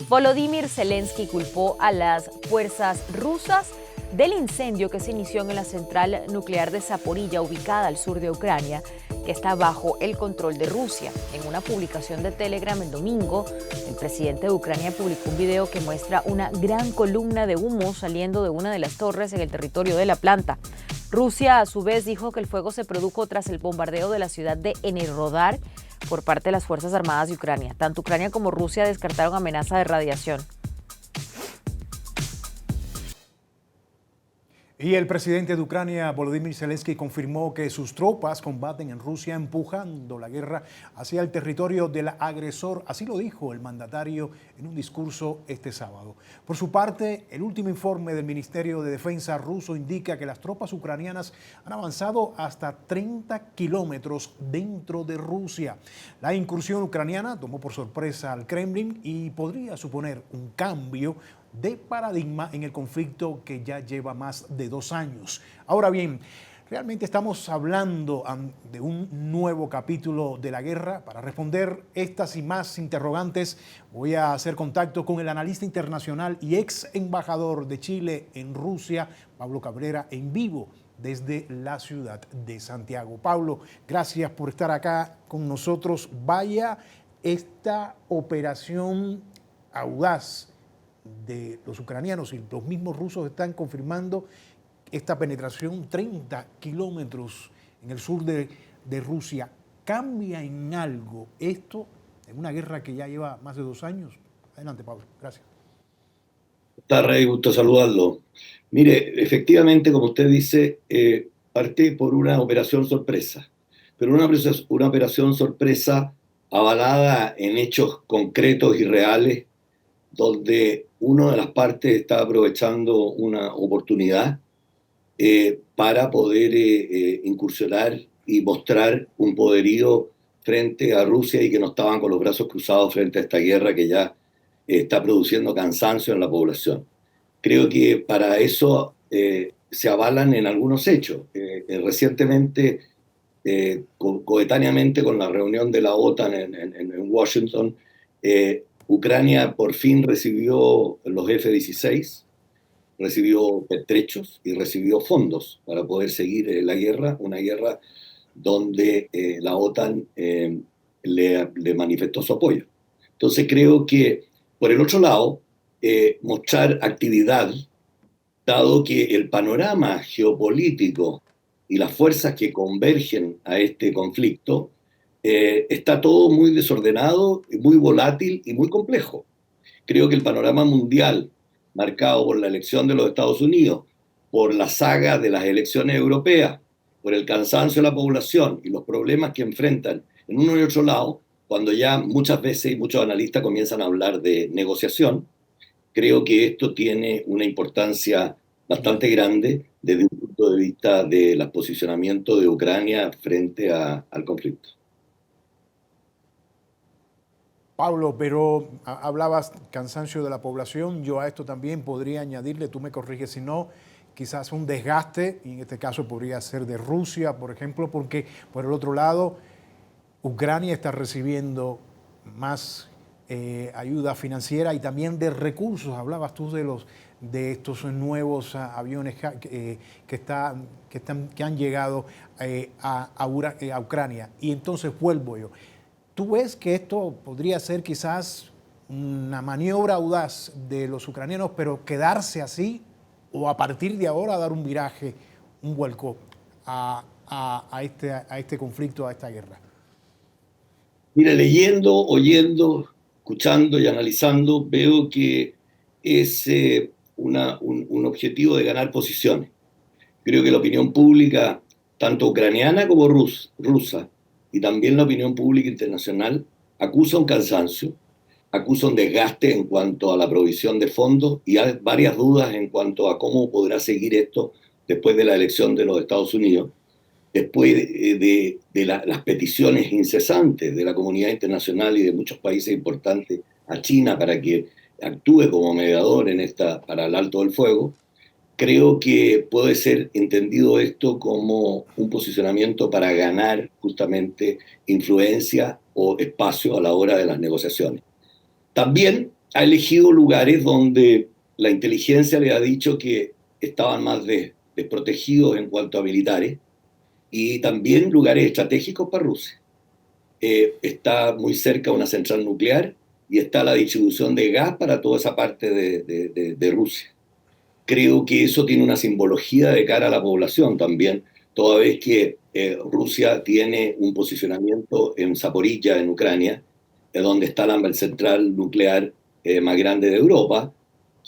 Volodymyr Zelensky culpó a las fuerzas rusas del incendio que se inició en la central nuclear de Zaporilla, ubicada al sur de Ucrania, que está bajo el control de Rusia. En una publicación de Telegram el domingo, el presidente de Ucrania publicó un video que muestra una gran columna de humo saliendo de una de las torres en el territorio de la planta. Rusia, a su vez, dijo que el fuego se produjo tras el bombardeo de la ciudad de Enerhodar por parte de las Fuerzas Armadas de Ucrania. Tanto Ucrania como Rusia descartaron amenaza de radiación. Y el presidente de Ucrania, Volodymyr Zelensky, confirmó que sus tropas combaten en Rusia empujando la guerra hacia el territorio del agresor. Así lo dijo el mandatario en un discurso este sábado. Por su parte, el último informe del Ministerio de Defensa ruso indica que las tropas ucranianas han avanzado hasta 30 kilómetros dentro de Rusia. La incursión ucraniana tomó por sorpresa al Kremlin y podría suponer un cambio de paradigma en el conflicto que ya lleva más de 2 años. Ahora bien, realmente estamos hablando de un nuevo capítulo de la guerra. Para responder estas y más interrogantes, voy a hacer contacto con el analista internacional y ex embajador de Chile en Rusia, Pablo Cabrera, en vivo desde la ciudad de Santiago. Pablo, gracias por estar acá con nosotros. Vaya esta operación audaz de los ucranianos, y los mismos rusos están confirmando esta penetración 30 kilómetros en el sur de Rusia. ¿Cambia en algo esto en una guerra que ya lleva más de 2 años? Adelante, Pablo. Gracias. Está Rey, gusto saludarlo. Mire, efectivamente, como usted dice, parte por una operación sorpresa, pero una operación sorpresa avalada en hechos concretos y reales, donde una de las partes está aprovechando una oportunidad para poder incursionar y mostrar un poderío frente a Rusia, y que no estaban con los brazos cruzados frente a esta guerra que ya está produciendo cansancio en la población. Creo que para eso se avalan en algunos hechos. Recientemente, coetáneamente con la reunión de la OTAN en Washington, Ucrania por fin recibió los F-16, recibió pertrechos y recibió fondos para poder seguir la guerra, una guerra donde la OTAN le manifestó su apoyo. Entonces creo que, por el otro lado, mostrar actividad, dado que el panorama geopolítico y las fuerzas que convergen a este conflicto, está todo muy desordenado, muy volátil y muy complejo. Creo que el panorama mundial, marcado por la elección de los Estados Unidos, por la saga de las elecciones europeas, por el cansancio de la población y los problemas que enfrentan en uno y otro lado, cuando ya muchas veces y muchos analistas comienzan a hablar de negociación, creo que esto tiene una importancia bastante grande desde un punto de vista del posicionamiento de Ucrania frente al conflicto. Pablo, pero hablabas cansancio de la población. Yo a esto también podría añadirle, tú me corriges si no, quizás un desgaste, y en este caso podría ser de Rusia, por ejemplo, porque por el otro lado, Ucrania está recibiendo más ayuda financiera y también de recursos. Hablabas tú de estos nuevos aviones que han llegado a Ucrania. Y entonces vuelvo yo. ¿Tú ves que esto podría ser quizás una maniobra audaz de los ucranianos, pero quedarse así, o a partir de ahora dar un viraje, un vuelco a este conflicto, a esta guerra? Mira, leyendo, oyendo, escuchando y analizando, veo que es un objetivo de ganar posiciones. Creo que la opinión pública, tanto ucraniana como rusa, y también la opinión pública internacional, acusa un cansancio, acusa un desgaste en cuanto a la provisión de fondos, y hay varias dudas en cuanto a cómo podrá seguir esto después de la elección de los Estados Unidos, después de las peticiones incesantes de la comunidad internacional y de muchos países importantes a China para que actúe como mediador para el alto del fuego. Creo que puede ser entendido esto como un posicionamiento para ganar justamente influencia o espacio a la hora de las negociaciones. También ha elegido lugares donde la inteligencia le ha dicho que estaban más desprotegidos en cuanto a militares, y también lugares estratégicos para Rusia. Está muy cerca una central nuclear y está la distribución de gas para toda esa parte de Rusia. Creo que eso tiene una simbología de cara a la población también, toda vez que Rusia tiene un posicionamiento en Zaporilla, en Ucrania, donde está la central nuclear más grande de Europa,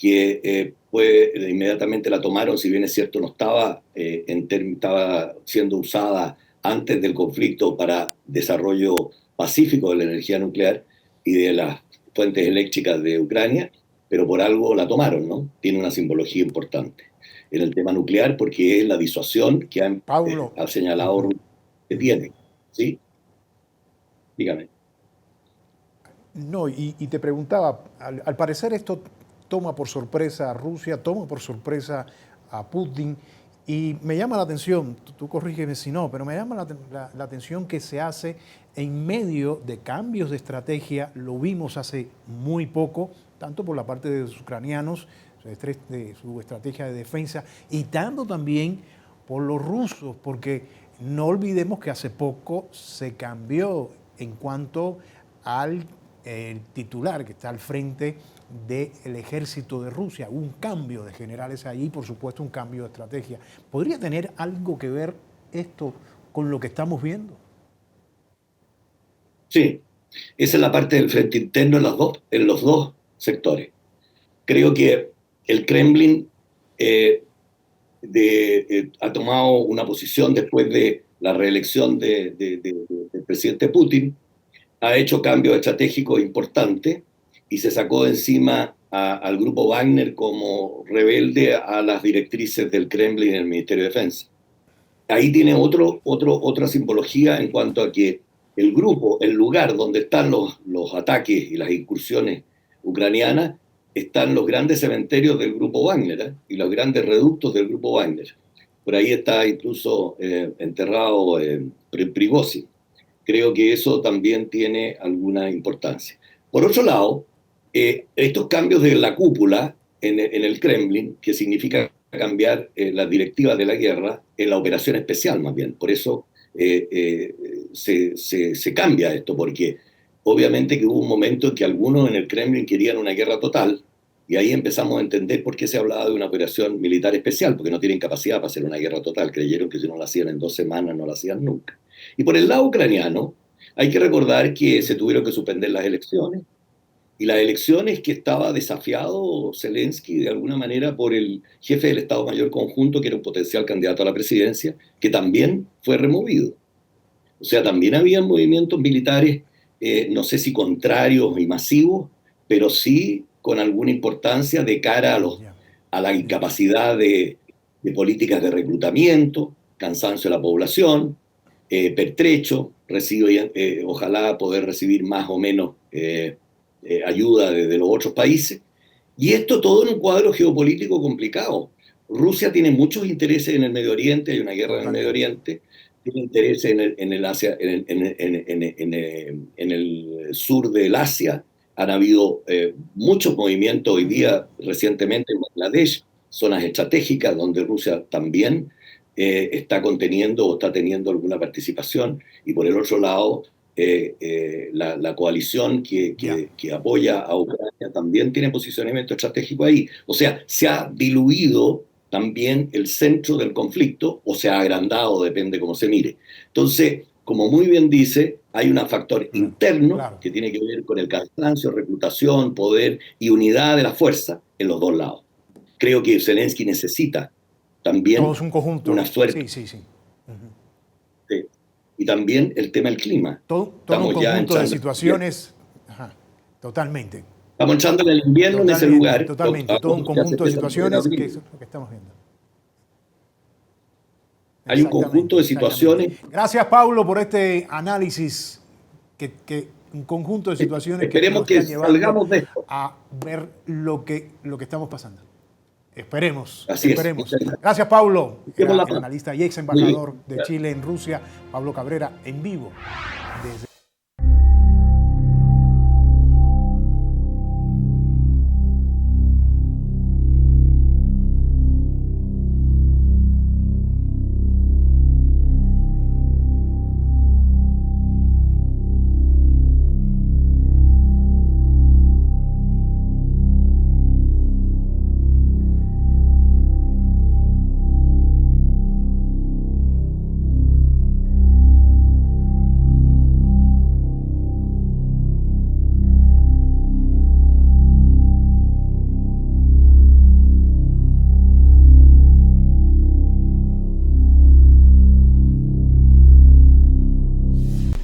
que inmediatamente la tomaron, si bien es cierto, no estaba, estaba siendo usada antes del conflicto para desarrollo pacífico de la energía nuclear y de las fuentes eléctricas de Ucrania, pero por algo la tomaron, ¿no? Tiene una simbología importante en el tema nuclear porque es la disuasión que ha señalado que tiene, ¿sí? Dígame. No, y te preguntaba, al parecer esto toma por sorpresa a Rusia, toma por sorpresa a Putin, y me llama la atención, tú corrígeme si no, pero me llama la atención que se hace en medio de cambios de estrategia. Lo vimos hace muy poco, tanto por la parte de los ucranianos, de su estrategia de defensa, y tanto también por los rusos, porque no olvidemos que hace poco se cambió en cuanto al titular que está al frente del ejército de Rusia. Un cambio de generales allí, por supuesto un cambio de estrategia. ¿Podría tener algo que ver esto con lo que estamos viendo? Sí, esa es la parte del frente interno en los dos sectores. Creo que el Kremlin ha tomado una posición después de la reelección del presidente Putin, ha hecho cambios estratégicos importantes y se sacó de encima al grupo Wagner como rebelde a las directrices del Kremlin en el Ministerio de Defensa. Ahí tiene otra simbología en cuanto a que el grupo, el lugar donde están los ataques y las incursiones ucranianas, están los grandes cementerios del grupo Wagner, y los grandes reductos del grupo Wagner. Por ahí está incluso enterrado Prigozhin. Creo que eso también tiene alguna importancia. Por otro lado, estos cambios de la cúpula en el Kremlin, que significa cambiar las directivas de la guerra en la operación especial más bien. Por eso se cambia esto, porque obviamente que hubo un momento en que algunos en el Kremlin querían una guerra total, y ahí empezamos a entender por qué se hablaba de una operación militar especial, porque no tienen capacidad para hacer una guerra total. Creyeron que si no la hacían en 2 semanas, no la hacían nunca. Y por el lado ucraniano, hay que recordar que se tuvieron que suspender las elecciones, y las elecciones que estaba desafiado Zelensky de alguna manera por el jefe del Estado Mayor Conjunto, que era un potencial candidato a la presidencia, que también fue removido. O sea, también había movimientos militares, no sé si contrarios y masivos, pero sí con alguna importancia de cara a la incapacidad de políticas de reclutamiento, cansancio de la población, pertrecho, ojalá poder recibir más o menos ayuda de los otros países. Y esto todo en un cuadro geopolítico complicado. Rusia tiene muchos intereses en el Medio Oriente, hay una guerra en el Medio Oriente, tiene intereses en el Asia, en el sur del Asia. Han habido muchos movimientos hoy día, recientemente en Bangladesh, zonas estratégicas donde Rusia también está conteniendo o está teniendo alguna participación. Y por el otro lado, la coalición que apoya a Ucrania también tiene posicionamiento estratégico ahí. O sea, se ha diluido también el centro del conflicto, o se ha agrandado, depende cómo se mire. Entonces, como muy bien dice, hay un factor interno que tiene que ver con el cansancio, reclutación, poder y unidad de la fuerza en los dos lados. Creo que Zelensky necesita también todo es un conjunto. Una suerte. Sí. Sí. Y también el tema del clima. Todo un conjunto de situaciones. Ajá, totalmente. Estamos entrando en el invierno en ese lugar. Totalmente, todo un conjunto de situaciones que es lo que estamos viendo. Hay un conjunto de situaciones. Gracias, Paulo, por este análisis, un conjunto de situaciones esperemos que salgamos de esto a ver lo que estamos pasando. Esperemos. Así esperemos. Es. Gracias, Paulo. Era el analista y ex embajador de Chile en Rusia, Pablo Cabrera, en vivo desde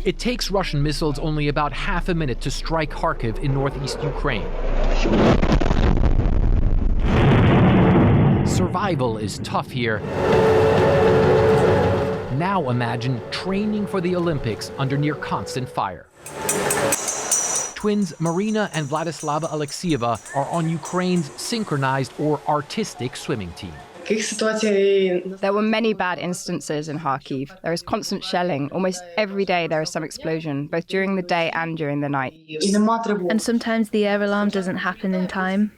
It takes Russian missiles only about half a minute to strike Kharkiv in northeast Ukraine. Survival is tough here. Now imagine training for the Olympics under near constant fire. Twins Marina and Vladislava Alexieva are on Ukraine's synchronized or artistic swimming team. There were many bad instances in Kharkiv. There is constant shelling. Almost every day there is some explosion, both during the day and during the night. And sometimes the air alarm doesn't happen in time.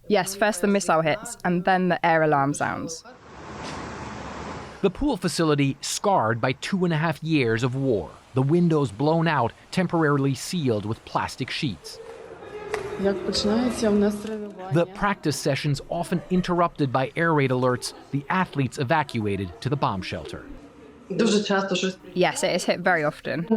Yes, first the missile hits, and then the air alarm sounds. The pool facility scarred by 2.5 years of war. The windows blown out, temporarily sealed with plastic sheets. The practice sessions often interrupted by air raid alerts, the athletes evacuated to the bomb shelter. Yes, it is hit very often.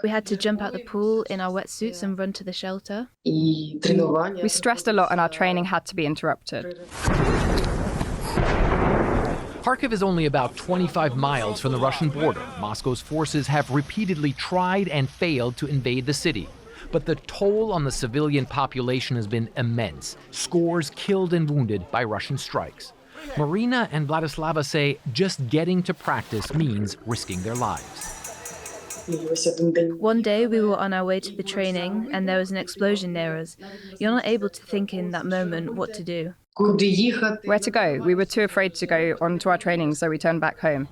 We had to jump out the pool in our wetsuits and run to the shelter. We stressed a lot and our training had to be interrupted. Kharkiv is only about 25 miles from the Russian border. Moscow's forces have repeatedly tried and failed to invade the city. But the toll on the civilian population has been immense. Scores killed and wounded by Russian strikes. Marina and Vladislava say just getting to practice means risking their lives. One day we were on our way to the training and there was an explosion near us. You're not able to think in that moment what to do. Where to go? We were too afraid to go on to our training, so we turned back home.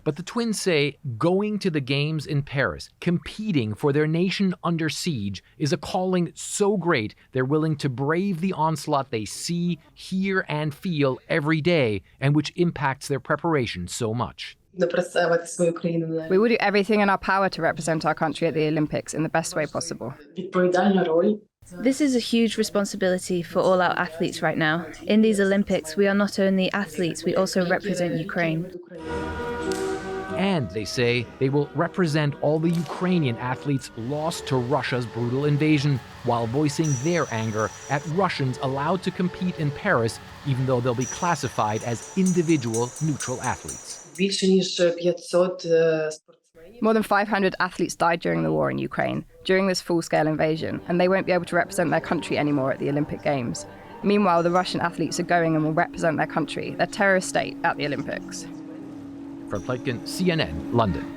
But the twins say going to the games in Paris, competing for their nation under siege, is a calling so great they're willing to brave the onslaught they see, hear, and feel every day, and which impacts their preparation so much. We will do everything in our power to represent our country at the Olympics in the best way possible. This is a huge responsibility for all our athletes right now. In these Olympics, we are not only athletes, we also represent Ukraine. And they say they will represent all the Ukrainian athletes lost to Russia's brutal invasion, while voicing their anger at Russians allowed to compete in Paris, even though they'll be classified as individual neutral athletes. More than 500 athletes died during the war in Ukraine, during this full-scale invasion, and they won't be able to represent their country anymore at the Olympic Games. Meanwhile, the Russian athletes are going and will represent their country, their terrorist state, at the Olympics. Fred Pleitgen, CNN, London.